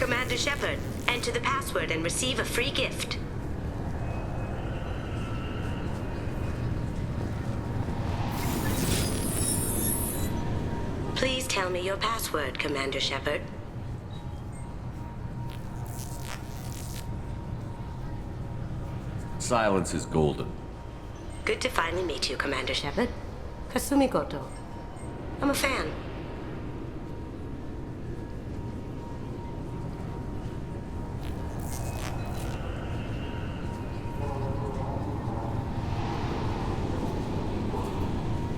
Commander Shepard, enter the password and receive a free gift. Please tell me your password, Commander Shepard. Silence is golden. Good to finally meet you, Commander Shepard. Kasumi Goto. I'm a fan.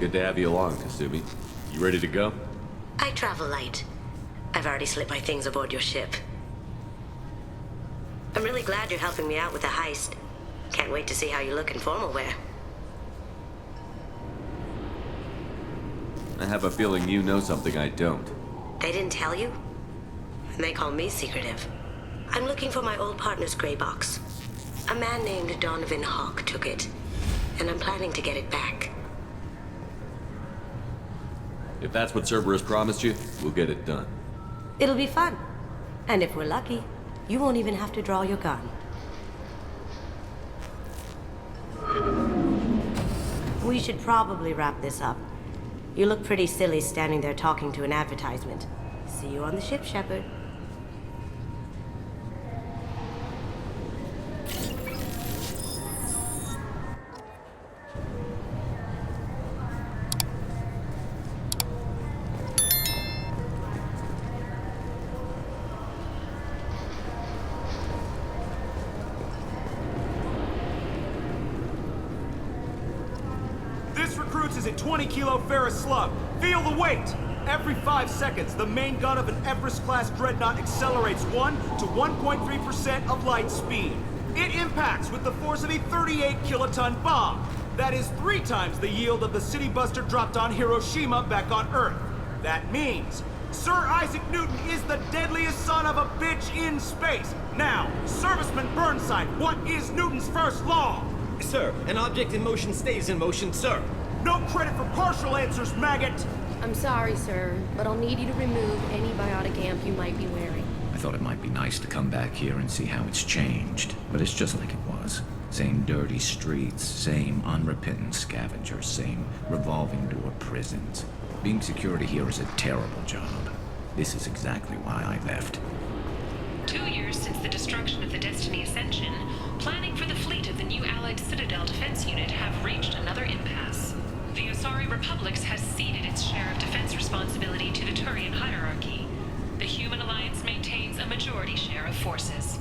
Good to have you along, Kasumi. You ready to go? I travel light. I've already slipped my things aboard your ship. I'm really glad you're helping me out with the heist. Can't wait to see how you look in formal wear. I have a feeling you know something I don't. They didn't tell you? And they call me secretive. I'm looking for my old partner's gray box. A man named Donovan Hawk took it, and I'm planning to get it back. If that's what Cerberus promised you, we'll get it done. It'll be fun. And if we're lucky, you won't even have to draw your gun. We should probably wrap this up. You look pretty silly standing there talking to an advertisement. See you on the ship, Shepard. Is a 20-kilo ferrous slug. Feel the weight! Every 5 seconds, the main gun of an Everest-class dreadnought accelerates 1 to 1.3% of light speed. It impacts with the force of a 38-kiloton bomb. That is 3 times the yield of the city buster dropped on Hiroshima back on Earth. That means Sir Isaac Newton is the deadliest son of a bitch in space. Now, Serviceman Burnside, what is Newton's first law? Sir, an object in motion stays in motion, sir. No credit for partial answers, maggot! I'm sorry, sir, but I'll need you to remove any biotic amp you might be wearing. I thought it might be nice to come back here and see how it's changed, but it's just like it was. Same dirty streets, same unrepentant scavengers, same revolving door prisons. Being security here is a terrible job. This is exactly why I left. 2 years since the destruction of the Destiny Ascension, planning for the fleet of the new Allied Citadel defense unit have reached another impasse. The Osari Republics has ceded its share of defense responsibility to the Turian hierarchy. The Human Alliance maintains a majority share of forces.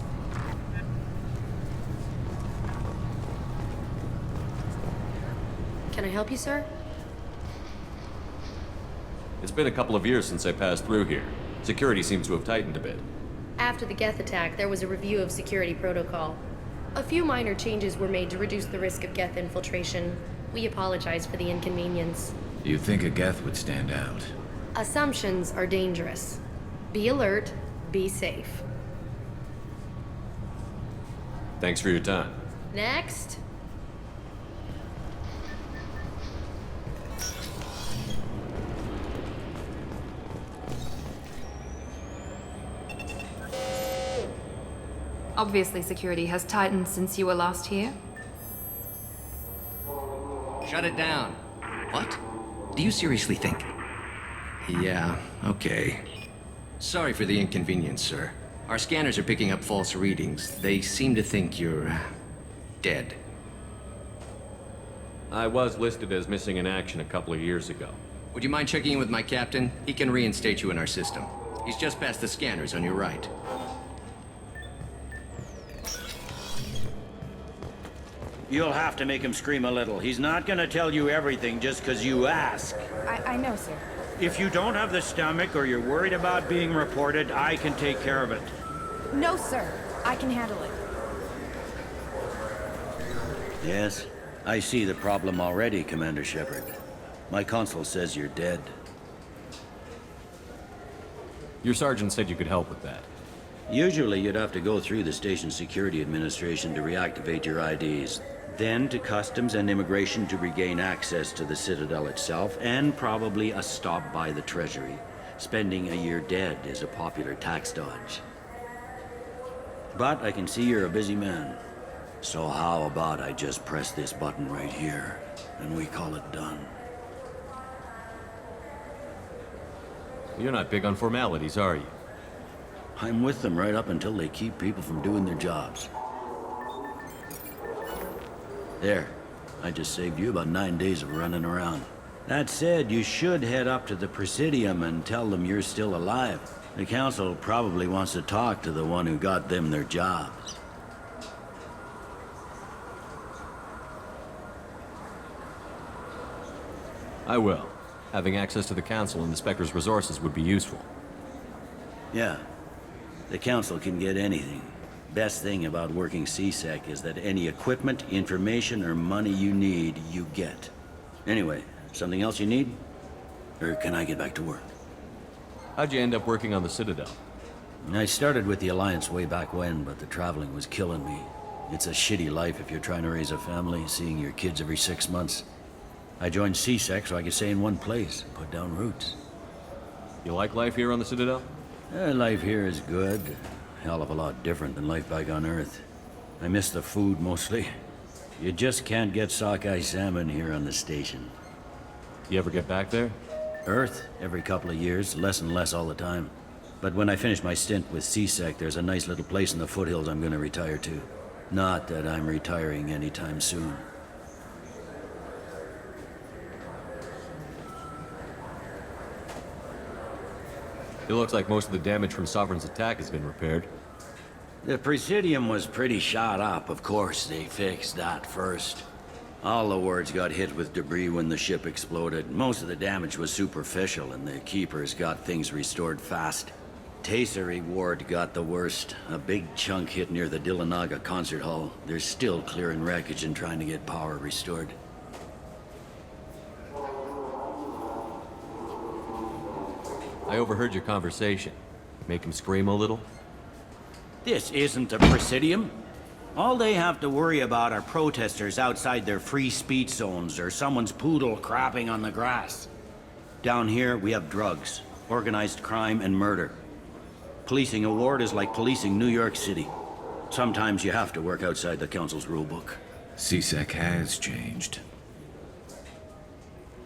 Can I help you, sir? It's been a couple of years since I passed through here. Security seems to have tightened a bit. After the Geth attack, there was a review of security protocol. A few minor changes were made to reduce the risk of Geth infiltration. We apologize for the inconvenience. Do you think a Geth would stand out? Assumptions are dangerous. Be alert, be safe. Thanks for your time. Next. Obviously, security has tightened since you were last here. Shut it down. What? Do you seriously think? Yeah, okay. Sorry for the inconvenience, sir. Our scanners are picking up false readings. They seem to think you're dead. I was listed as missing in action a couple of years ago. Would you mind checking in with my captain? He can reinstate you in our system. He's just past the scanners on your right. You'll have to make him scream a little. He's not gonna tell you everything just because you ask. I know, sir. If you don't have the stomach or you're worried about being reported, I can take care of it. No, sir. I can handle it. Yes, I see the problem already, Commander Shepard. My console says you're dead. Your sergeant said you could help with that. Usually you'd have to go through the station security administration to reactivate your IDs. Then to customs and immigration to regain access to the Citadel itself, and probably a stop by the Treasury. Spending a year dead is a popular tax dodge. But I can see you're a busy man. So how about I just press this button right here, and we call it done? You're not big on formalities, are you? I'm with them right up until they keep people from doing their jobs. There. I just saved you about 9 days of running around. That said, you should head up to the Presidium and tell them you're still alive. The Council probably wants to talk to the one who got them their jobs. I will. Having access to the Council and the Spectre's resources would be useful. Yeah. The Council can get anything. Best thing about working CSEC is that any equipment, information, or money you need, you get. Anyway, something else you need? Or can I get back to work? How'd you end up working on the Citadel? I started with the Alliance way back when, but the traveling was killing me. It's a shitty life if you're trying to raise a family, seeing your kids every 6 months. I joined CSEC so I could stay in one place and put down roots. You like life here on the Citadel? Life here is good. Hell of a lot different than life back on Earth. I miss the food mostly. You just can't get sockeye salmon here on the station. You ever get back there? Earth, every couple of years, less and less all the time. But when I finish my stint with CSEC, there's a nice little place in the foothills I'm gonna retire to. Not that I'm retiring anytime soon. It looks like most of the damage from Sovereign's attack has been repaired. The Presidium was pretty shot up, of course. They fixed that first. All the wards got hit with debris when the ship exploded. Most of the damage was superficial, and the Keepers got things restored fast. Tasery Ward got the worst. A big chunk hit near the Dillanaga concert hall. They're still clearing wreckage and trying to get power restored. I overheard your conversation. Make him scream a little? This isn't the Presidium. All they have to worry about are protesters outside their free speech zones or someone's poodle crapping on the grass. Down here, we have drugs, organized crime, and murder. Policing a ward is like policing New York City. Sometimes you have to work outside the Council's rulebook. CSEC has changed.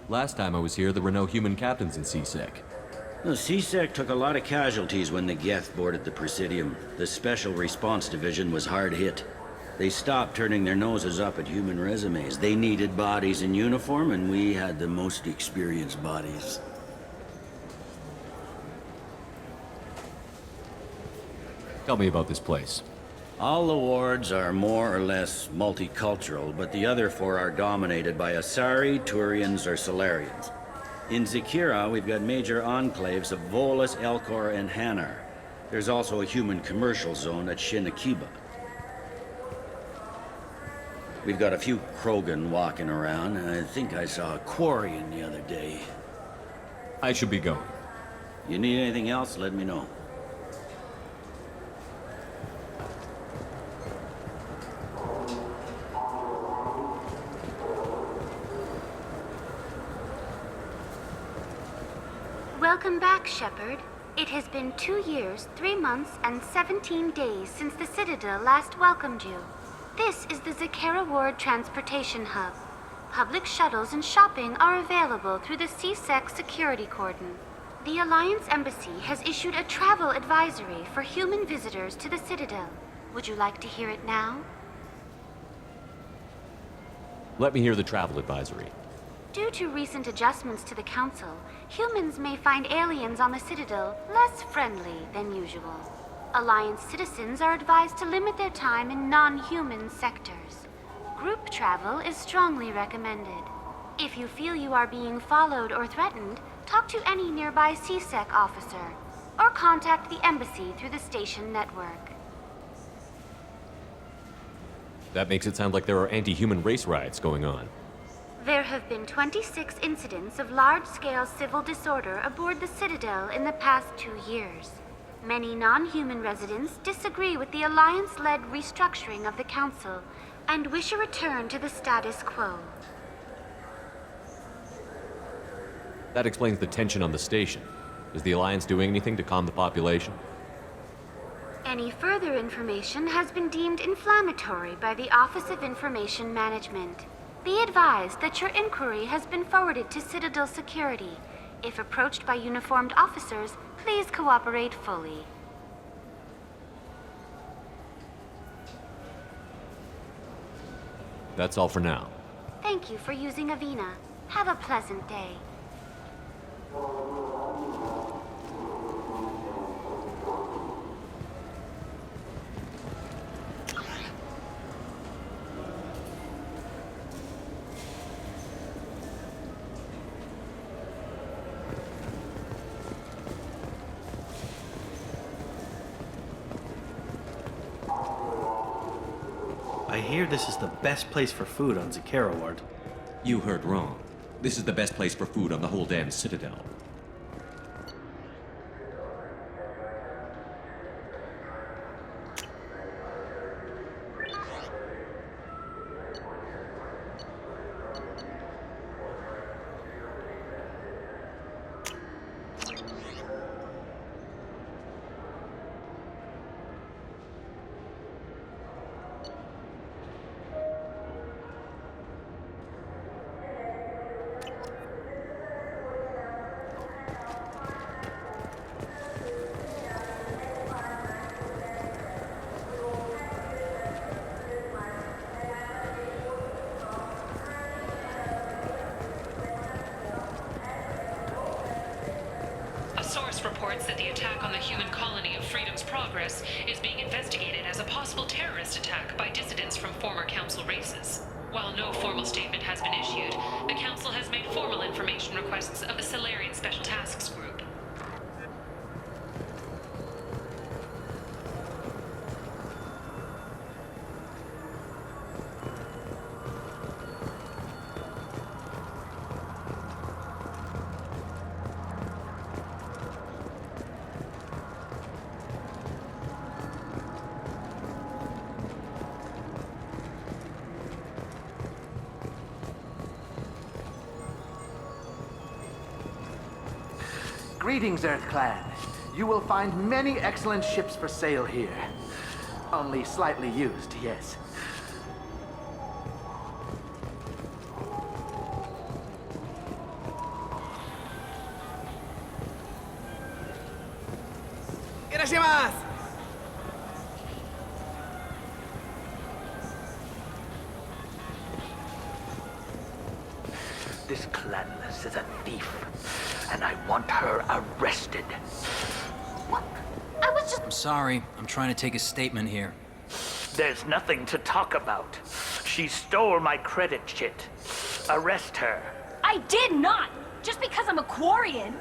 Last time I was here, there were no human captains in CSEC. The CSEC took a lot of casualties when the Geth boarded the Presidium. The Special Response Division was hard hit. They stopped turning their noses up at human resumes. They needed bodies in uniform, and we had the most experienced bodies. Tell me about this place. All the wards are more or less multicultural, but the other 4 are dominated by Asari, Turians, or Solarians. In Zakira, we've got major enclaves of Volus, Elcor, and Hanar. There's also a human commercial zone at Shinakiba. We've got a few Krogan walking around, and I think I saw a Quarian the other day. I should be going. You need anything else, let me know. Welcome back, Shepard. It has been 2 years, 3 months, and 17 days since the Citadel last welcomed you. This is the Zakera Ward Transportation Hub. Public shuttles and shopping are available through the CSEC security cordon. The Alliance Embassy has issued a travel advisory for human visitors to the Citadel. Would you like to hear it now? Let me hear the travel advisory. Due to recent adjustments to the Council, humans may find aliens on the Citadel less friendly than usual. Alliance citizens are advised to limit their time in non-human sectors. Group travel is strongly recommended. If you feel you are being followed or threatened, talk to any nearby CSEC officer, or contact the Embassy through the station network. That makes it sound like there are anti-human race riots going on. There have been 26 incidents of large-scale civil disorder aboard the Citadel in the past 2 years. Many non-human residents disagree with the Alliance-led restructuring of the Council and wish a return to the status quo. That explains the tension on the station. Is the Alliance doing anything to calm the population? Any further information has been deemed inflammatory by the Office of Information Management. Be advised that your inquiry has been forwarded to Citadel Security. If approached by uniformed officers, please cooperate fully. That's all for now. Thank you for using Avena. Have a pleasant day. I hear this is the best place for food on Zakara Ward. You heard wrong. This is the best place for food on the whole damn Citadel. Reports that the attack on the human colony of Freedom's Progress is being investigated as a possible terrorist attack by dissidents from former Council races. While no formal statement has been issued, the Council has made formal information requests of the Solarian Special Tasks Group. Greetings, Earth Clan. You will find many excellent ships for sale here. Only slightly used, yes. Irashimasu! This clanless is a thief, and I want her arrested. What? I was just... I'm sorry. I'm trying to take a statement here. There's nothing to talk about. She stole my credit chit. Arrest her. I did not! Just because I'm a Quarian!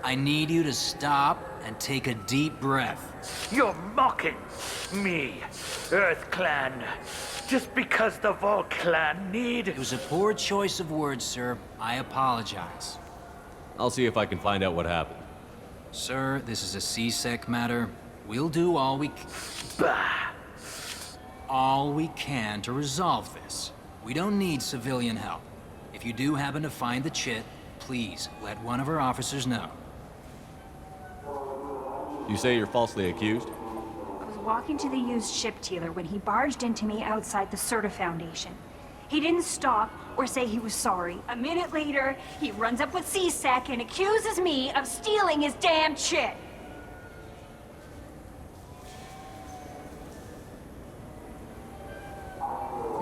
I need you to stop and take a deep breath. You're mocking me, Earth Clan. Just because the Vol Clan need... It was a poor choice of words, sir. I apologize. I'll see if I can find out what happened. Sir, this is a C-Sec matter. We'll do all we can to resolve this. We don't need civilian help. If you do happen to find the chit, please let one of our officers know. You say you're falsely accused? I was walking to the used ship dealer when he barged into me outside the Certa Foundation. He didn't stop or say he was sorry. A minute later, he runs up with C-Sec and accuses me of stealing his damn chit.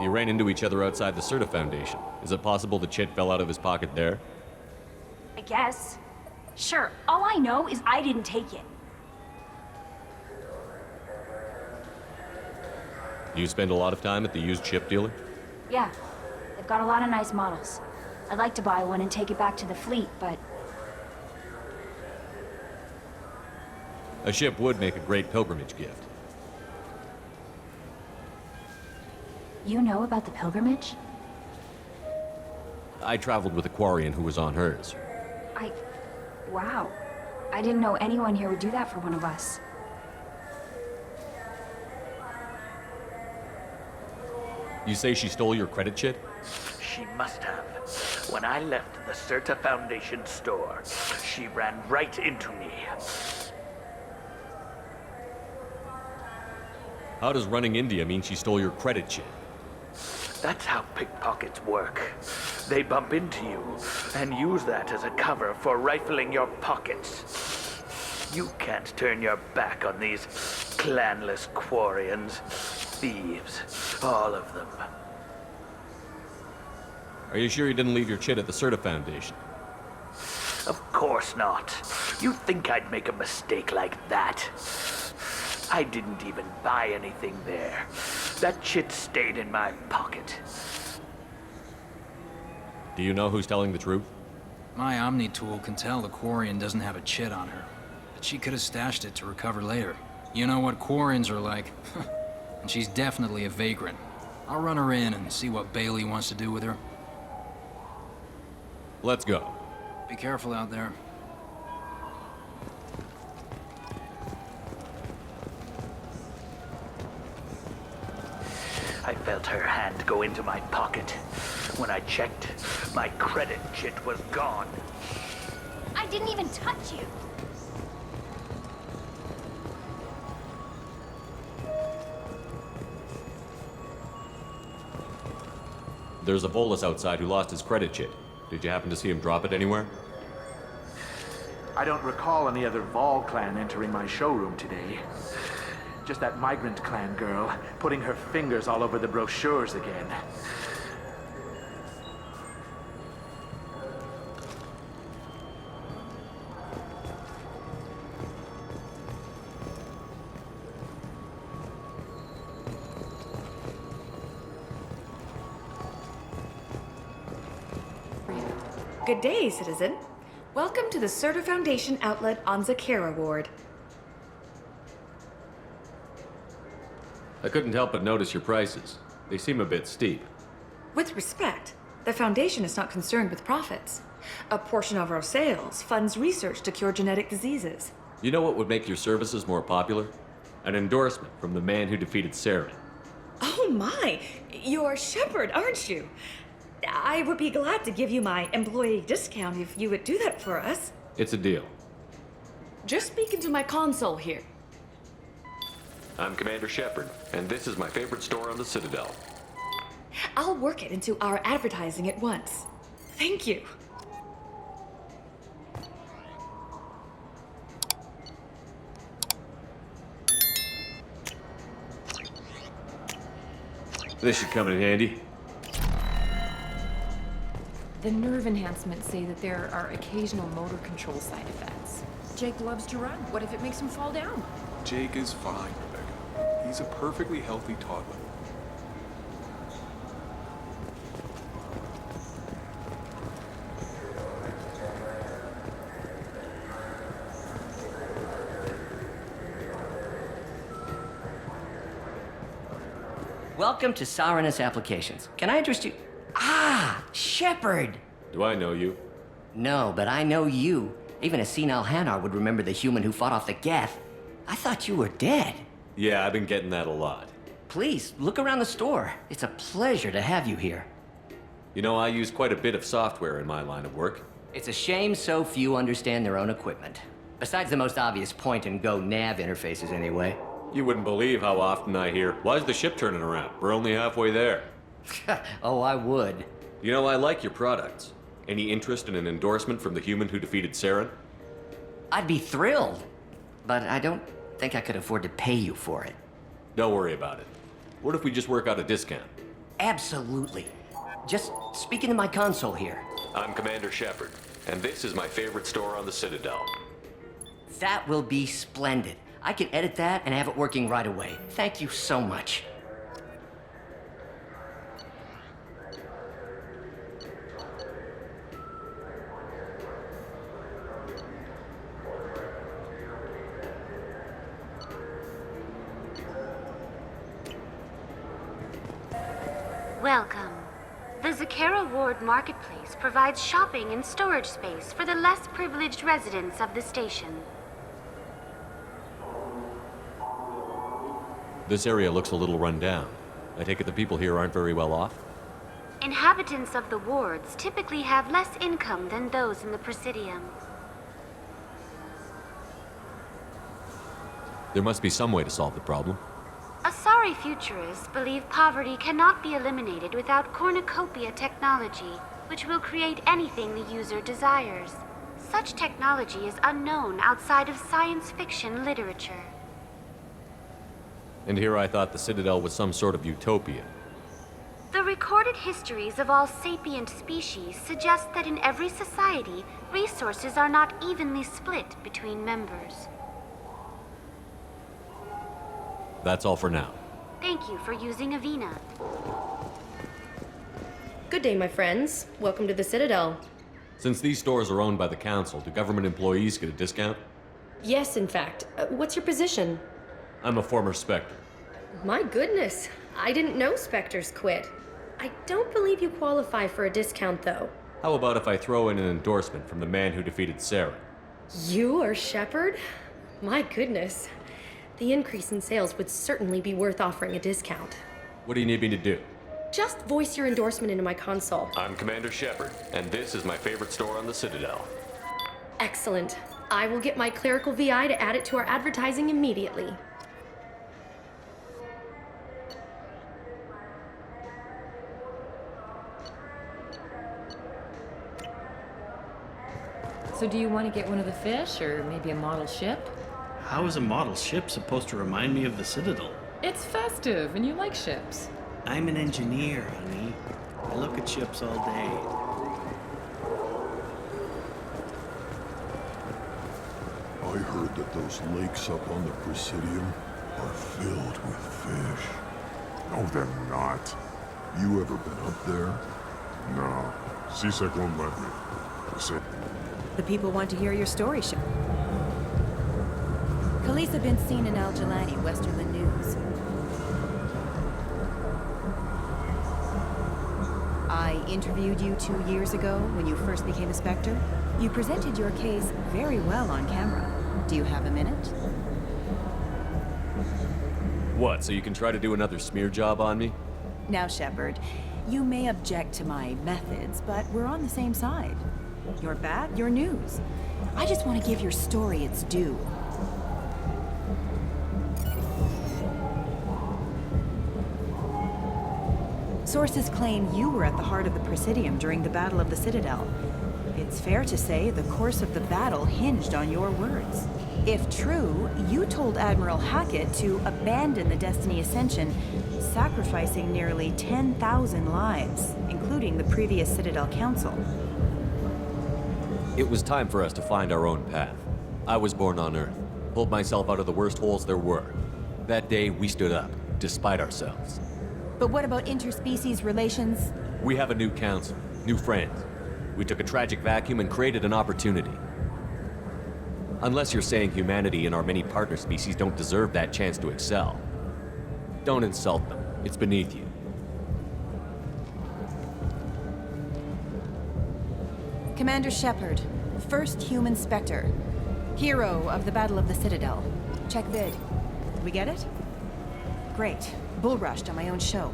You ran into each other outside the Certa Foundation. Is it possible the chit fell out of his pocket there? I guess. Sure, all I know is I didn't take it. You spend a lot of time at the used ship dealer? Yeah, they've got a lot of nice models. I'd like to buy one and take it back to the fleet, but... A ship would make a great pilgrimage gift. You know about the pilgrimage? I traveled with a Quarian who was on hers. Wow. I didn't know anyone here would do that for one of us. You say she stole your credit chit? She must have. When I left the Certa Foundation store, she ran right into me. How does running India mean she stole your credit chit? That's how pickpockets work. They bump into you and use that as a cover for rifling your pockets. You can't turn your back on these clanless Quarians. Thieves, all of them. Are you sure you didn't leave your chit at the Certa Foundation? Of course not. You think I'd make a mistake like that? I didn't even buy anything there. That chit stayed in my pocket. Do you know who's telling the truth? My Omni tool can tell the Quarian doesn't have a chit on her, but she could have stashed it to recover later. You know what Quarians are like. And she's definitely a vagrant. I'll run her in and see what Bailey wants to do with her. Let's go. Be careful out there. I felt her hand go into my pocket. When I checked, my credit chit was gone. I didn't even touch you. There's a Volus outside who lost his credit chit. Did you happen to see him drop it anywhere? I don't recall any other Vol clan entering my showroom today. Just that migrant clan girl putting her fingers all over the brochures again. Good day, citizen. Welcome to the Certa Foundation outlet on Zakera Ward. I couldn't help but notice your prices. They seem a bit steep. With respect, the Foundation is not concerned with profits. A portion of our sales funds research to cure genetic diseases. You know what would make your services more popular? An endorsement from the man who defeated Saren. Oh my! You're Shepard, aren't you? I would be glad to give you my employee discount if you would do that for us. It's a deal. Just speaking to my console here. I'm Commander Shepard, and this is my favorite store on the Citadel. I'll work it into our advertising at once. Thank you. This should come in handy. The nerve enhancements say that there are occasional motor control side effects. Jake loves to run. What if it makes him fall down? Jake is fine, Rebecca. He's a perfectly healthy toddler. Welcome to Saranus Applications. Can I address you? Ah, Shepard! Do I know you? No, but I know you. Even a senile Hanar would remember the human who fought off the Geth. I thought you were dead. Yeah, I've been getting that a lot. Please, look around the store. It's a pleasure to have you here. You know, I use quite a bit of software in my line of work. It's a shame so few understand their own equipment. Besides the most obvious point-and-go nav interfaces, anyway. You wouldn't believe how often I hear, "Why is the ship turning around? We're only halfway there." Oh, I would. You know, I like your products. Any interest in an endorsement from the human who defeated Saren? I'd be thrilled, but I don't think I could afford to pay you for it. Don't worry about it. What if we just work out a discount? Absolutely. Just speaking to my console here. I'm Commander Shepard, and this is my favorite store on the Citadel. That will be splendid. I can edit that and have it working right away. Thank you so much. Welcome. The Zakera Ward Marketplace provides shopping and storage space for the less privileged residents of the station. This area looks a little run down. I take it the people here aren't very well off? Inhabitants of the wards typically have less income than those in the Presidium. There must be some way to solve the problem. Asari Yasari futurists believe poverty cannot be eliminated without cornucopia technology, which will create anything the user desires. Such technology is unknown outside of science fiction literature. And here I thought the Citadel was some sort of utopia. The recorded histories of all sapient species suggest that in every society, resources are not evenly split between members. That's all for now. Thank you for using Avena. Good day, my friends. Welcome to the Citadel. Since these stores are owned by the Council, do government employees get a discount? Yes, in fact. What's your position? I'm a former Spectre. My goodness. I didn't know Spectres quit. I don't believe you qualify for a discount, though. How about if I throw in an endorsement from the man who defeated Sarah? You are Shepard? My goodness. The increase in sales would certainly be worth offering a discount. What do you need me to do? Just voice your endorsement into my console. I'm Commander Shepard, and this is my favorite store on the Citadel. Excellent. I will get my clerical VI to add it to our advertising immediately. So do you want to get one of the fish, or maybe a model ship? How is a model ship supposed to remind me of the Citadel? It's festive, and you like ships. I'm an engineer, honey. I look at ships all day. I heard that those lakes up on the Presidium are filled with fish. No, they're not. You ever been up there? No. CSEC won't let me. They said... The people want to hear your story, Shepard. Khaleesa been seen in Al Jelani, Westerland News. I interviewed you 2 years ago when you first became a Spectre. You presented your case very well on camera. Do you have a minute? What, so you can try to do another smear job on me? Now, Shepard, you may object to my methods, but we're on the same side. Your bat, your news. I just want to give your story its due. Sources claim you were at the heart of the Presidium during the Battle of the Citadel. It's fair to say the course of the battle hinged on your words. If true, you told Admiral Hackett to abandon the Destiny Ascension, sacrificing nearly 10,000 lives, including the previous Citadel Council. It was time for us to find our own path. I was born on Earth, pulled myself out of the worst holes there were. That day, we stood up, despite ourselves. But what about interspecies relations? We have a new council, new friends. We took a tragic vacuum and created an opportunity. Unless you're saying humanity and our many partner species don't deserve that chance to excel. Don't insult them. It's beneath you. Commander Shepard, first human Spectre. Hero of the Battle of the Citadel. Check vid. We get it? Great. Bull rushed on my own show.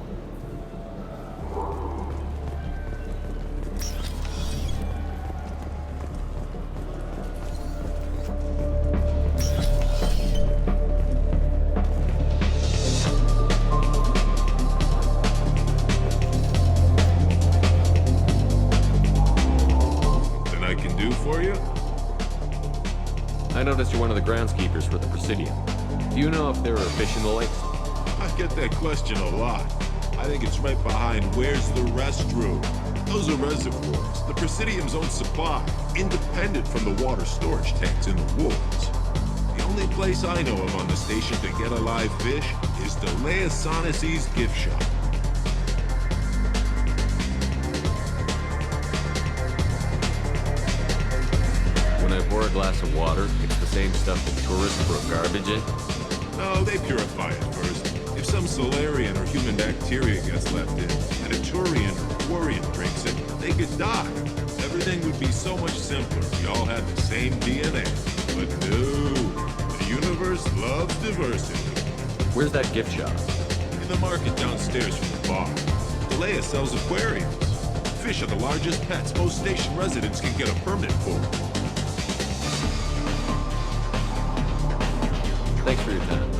I noticed you're one of the groundskeepers for the Presidium. Do you know if there are fish in the lakes? I get that question a lot. I think it's right behind where's the restroom. Those are reservoirs, the Presidium's own supply, independent from the water storage tanks in the woods. The only place I know of on the station to get a live fish is Delea Sonesi's gift shop. When I pour a glass of water, it's the same stuff that tourists throw garbage in? No, they purify it first. If some Solarian or human bacteria gets left in, and a Turian or Quarian drinks it, they could die. Everything would be so much simpler if we all had the same DNA. But no, the universe loves diversity. Where's that gift shop? In the market downstairs from the bar. Delea sells aquariums. Fish are the largest pets most station residents can get a permit for. Thanks for your time.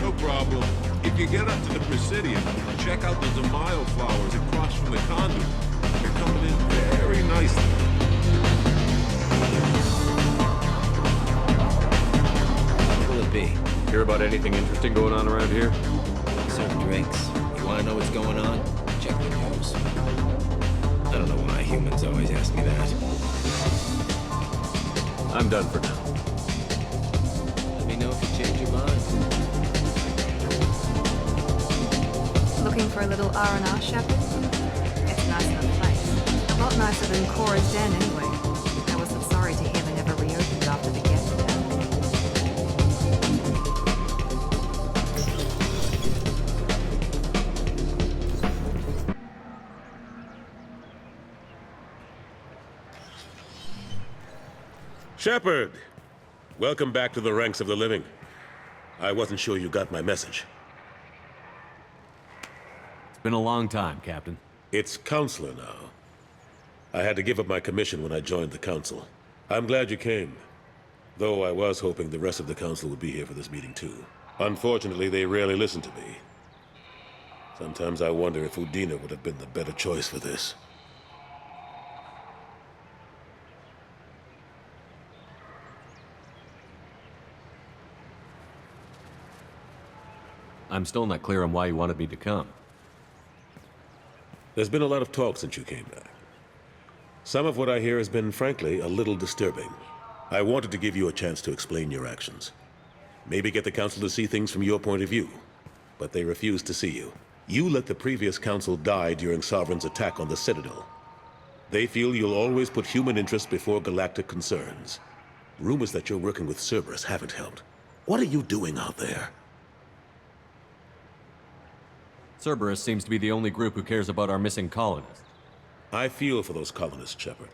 No problem. If If you get up to the Presidium, check out the Demile flowers across from the conduit. They're coming in very nicely. What will it be? Hear about anything interesting going on around here? Serve drinks. You want to know what's going on? Check the news. I don't know why humans always ask me that. I'm done for now. Let me know if you change your mind. Looking for a little R&R, Shepard? It's a nice enough place. A lot nicer than Cora's den, anyway. I wasn't sorry to hear they never reopened after the Geth attack. Shepard! Welcome back to the ranks of the living. I wasn't sure you got my message. It's been a long time, Captain. It's Counselor now. I had to give up my commission when I joined the Council. I'm glad you came. Though I was hoping the rest of the Council would be here for this meeting too. Unfortunately, they rarely listen to me. Sometimes I wonder if Udina would have been the better choice for this. I'm still not clear on why you wanted me to come. There's been a lot of talk since you came back. Some of what I hear has been, frankly, a little disturbing. I wanted to give you a chance to explain your actions. Maybe get the Council to see things from your point of view. But they refuse to see you. You let the previous Council die during Sovereign's attack on the Citadel. They feel you'll always put human interests before galactic concerns. Rumors that you're working with Cerberus haven't helped. What are you doing out there? Cerberus seems to be the only group who cares about our missing colonists. I feel for those colonists, Shepard.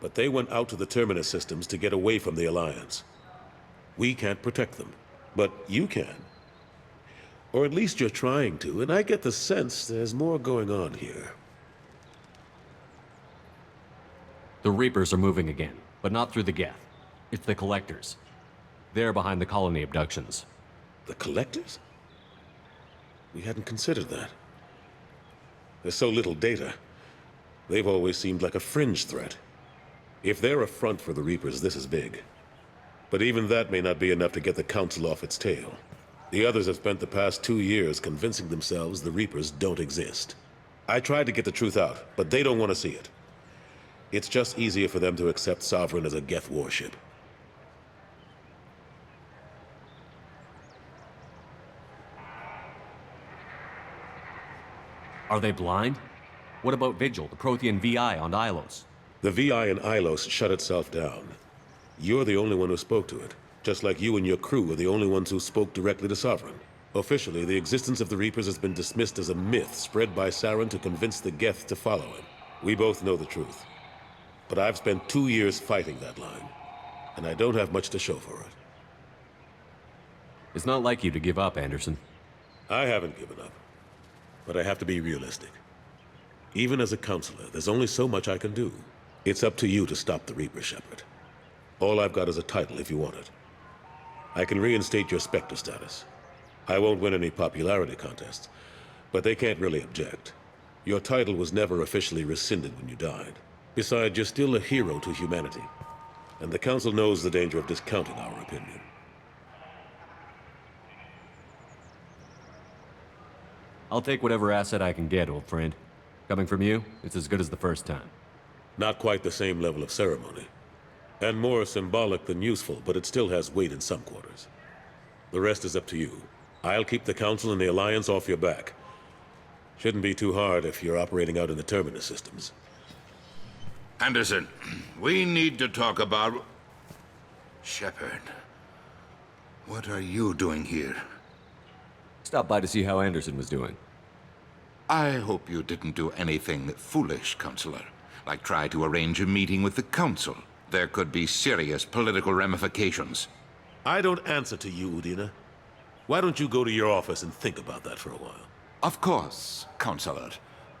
But they went out to the Terminus systems to get away from the Alliance. We can't protect them, but you can. Or at least you're trying to, and I get the sense there's more going on here. The Reapers are moving again, but not through the Geth. It's the Collectors. They're behind the colony abductions. The Collectors? We hadn't considered that. There's so little data. They've always seemed like a fringe threat. If they're a front for the Reapers, this is big. But even that may not be enough to get the Council off its tail. The others have spent the past 2 years convincing themselves the Reapers don't exist. I tried to get the truth out, but they don't want to see it. It's just easier for them to accept Sovereign as a Geth warship. Are they blind? What about Vigil, the Prothean VI on Ilos? The VI in Ilos shut itself down. You're the only one who spoke to it, just like you and your crew are the only ones who spoke directly to Sovereign. Officially, the existence of the Reapers has been dismissed as a myth spread by Saren to convince the Geth to follow him. We both know the truth. But I've spent 2 years fighting that line, and I don't have much to show for it. It's not like you to give up, Anderson. I haven't given up. But I have to be realistic. Even as a counselor, there's only so much I can do. It's up to you to stop the Reaper, Shepard. All I've got is a title if you want it. I can reinstate your Spectre status. I won't win any popularity contests, but they can't really object. Your title was never officially rescinded when you died. Besides, you're still a hero to humanity. And the Council knows the danger of discounting our opinion. I'll take whatever asset I can get, old friend. Coming from you, it's as good as the first time. Not quite the same level of ceremony. And more symbolic than useful, but it still has weight in some quarters. The rest is up to you. I'll keep the Council and the Alliance off your back. Shouldn't be too hard if you're operating out in the Terminus systems. Anderson, we need to talk about... Shepard. What are you doing here? Stopped by to see how Anderson was doing. I hope you didn't do anything foolish, Counselor. Like try to arrange a meeting with the Council. There could be serious political ramifications. I don't answer to you, Udina. Why don't you go to your office and think about that for a while? Of course, Counselor.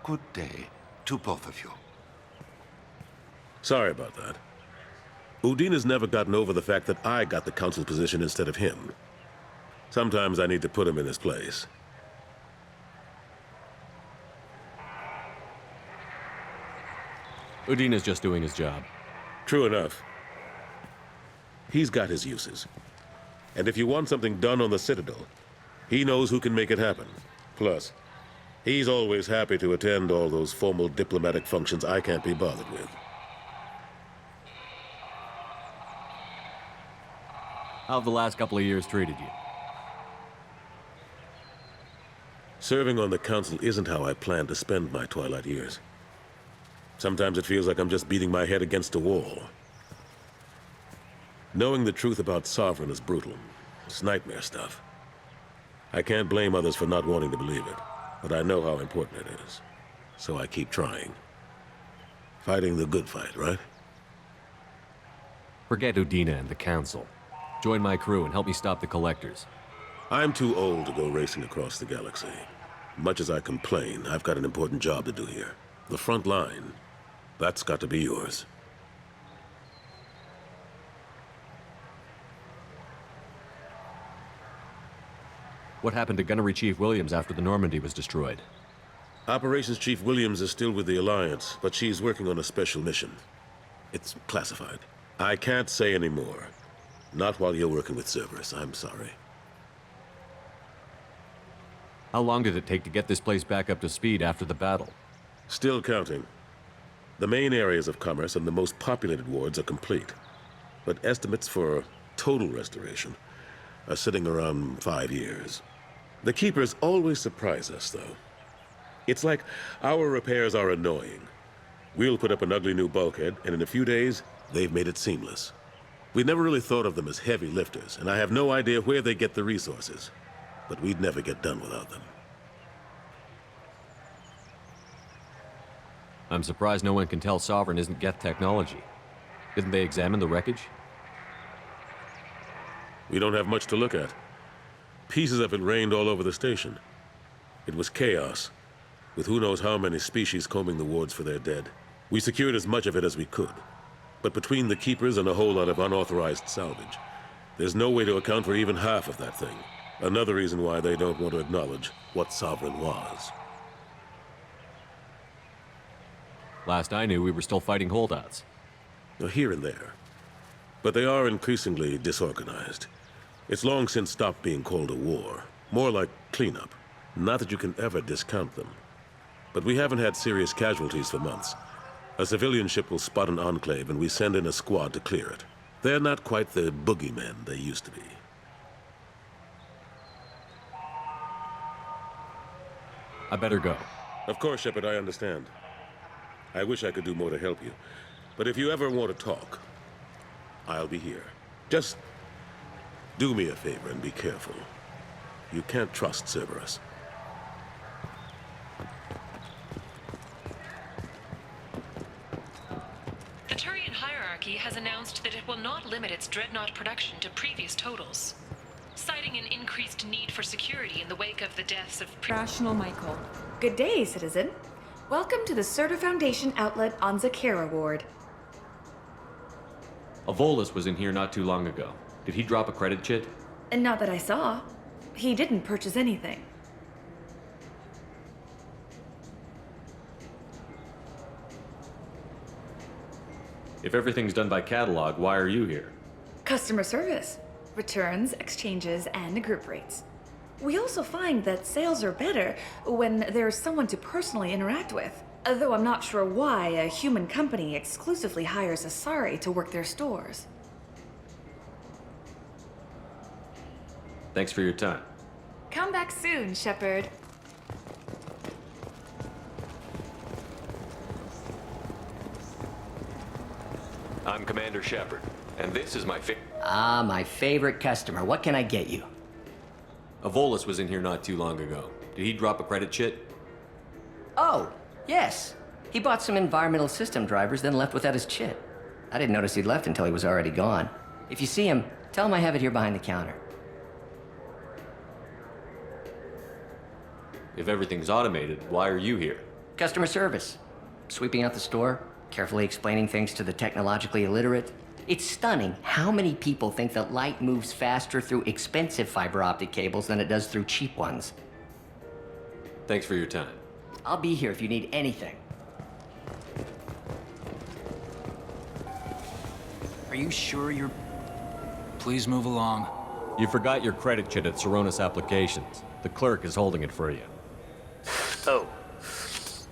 Good day to both of you. Sorry about that. Udina's never gotten over the fact that I got the Council position instead of him. Sometimes I need to put him in his place. Udina's just doing his job. True enough. He's got his uses. And if you want something done on the Citadel, he knows who can make it happen. Plus, he's always happy to attend all those formal diplomatic functions I can't be bothered with. How have the last couple of years treated you? Serving on the Council isn't how I plan to spend my twilight years. Sometimes it feels like I'm just beating my head against a wall. Knowing the truth about Sovereign is brutal. It's nightmare stuff. I can't blame others for not wanting to believe it, but I know how important it is. So I keep trying. Fighting the good fight, right? Forget Udina and the Council. Join my crew and help me stop the Collectors. I'm too old to go racing across the galaxy. Much as I complain, I've got an important job to do here. The front line, that's got to be yours. What happened to Gunnery Chief Williams after the Normandy was destroyed? Operations Chief Williams is still with the Alliance, but she's working on a special mission. It's classified. I can't say any more. Not while you're working with Cerberus, I'm sorry. How long did it take to get this place back up to speed after the battle? Still counting. The main areas of commerce and the most populated wards are complete. But estimates for total restoration are sitting around 5 years. The Keepers always surprise us, though. It's like our repairs are annoying. We'll put up an ugly new bulkhead, and in a few days, they've made it seamless. We never really thought of them as heavy lifters, and I have no idea where they get the resources. But we'd never get done without them. I'm surprised no one can tell Sovereign isn't Geth technology. Didn't they examine the wreckage? We don't have much to look at. Pieces of it rained all over the station. It was chaos, with who knows how many species combing the wards for their dead. We secured as much of it as we could. But between the Keepers and a whole lot of unauthorized salvage, there's no way to account for even half of that thing. Another reason why they don't want to acknowledge what Sovereign was. Last I knew, we were still fighting holdouts. Here and there. But they are increasingly disorganized. It's long since stopped being called a war. More like cleanup. Not that you can ever discount them. But we haven't had serious casualties for months. A civilian ship will spot an enclave and we send in a squad to clear it. They're not quite the boogeymen they used to be. I better go. Of course, Shepard, I understand. I wish I could do more to help you. But if you ever want to talk, I'll be here. Just do me a favor and be careful. You can't trust Cerberus. The Turian hierarchy has announced that it will not limit its dreadnought production to previous totals, citing an increased need for security in the wake of the deaths of Rational Michael. Good day, citizen. Welcome to the Certa Foundation outlet on Zakera Ward. A Volus was in here not too long ago. Did he drop a credit chit? And not that I saw. He didn't purchase anything. If everything's done by catalog, why are you here? Customer service. Returns, exchanges, and group rates. We also find that sales are better when there's someone to personally interact with. Though I'm not sure why a human company exclusively hires Asari to work their stores. Thanks for your time. Come back soon, Shepard. I'm Commander Shepard, and this is my My favorite customer. What can I get you? A Volus was in here not too long ago. Did he drop a credit chit? Oh, yes. He bought some environmental system drivers, then left without his chit. I didn't notice he'd left until he was already gone. If you see him, tell him I have it here behind the counter. If everything's automated, why are you here? Customer service. Sweeping out the store, carefully explaining things to the technologically illiterate. It's stunning how many people think that light moves faster through expensive fiber optic cables than it does through cheap ones. Thanks for your time. I'll be here if you need anything. Are you sure you're... Please move along. You forgot your credit kit at Saronis Applications. The clerk is holding it for you. Oh.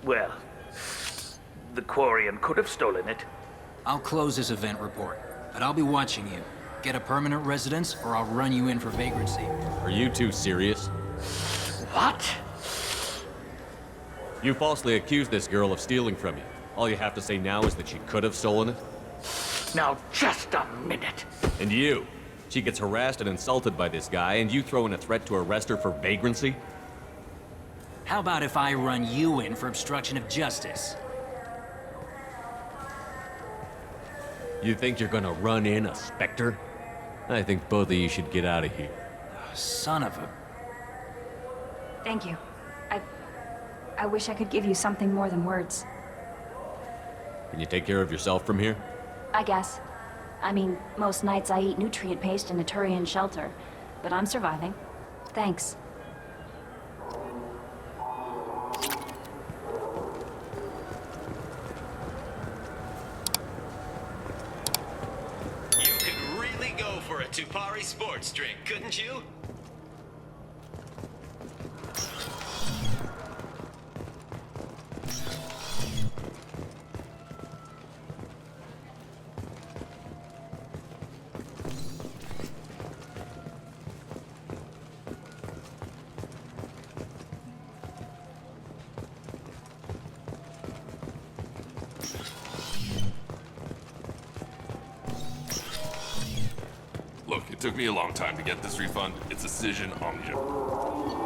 Well, the Quarian could have stolen it. I'll close this event report, but I'll be watching you. Get a permanent residence, or I'll run you in for vagrancy. Are you two serious? What? You falsely accused this girl of stealing from you. All you have to say now is that she could have stolen it? Now, just a minute. And you? She gets harassed and insulted by this guy, and you throw in a threat to arrest her for vagrancy? How about if I run you in for obstruction of justice? You think you're gonna run in a Spectre? I think both of you should get out of here. Son of a... Thank you. I wish I could give you something more than words. Can you take care of yourself from here? I guess. I mean, most nights I eat nutrient paste in a Turian shelter, but I'm surviving. Thanks. You could really go for a Tupari sports drink, couldn't you? Look, it took me a long time to get this refund. It's a decision on you.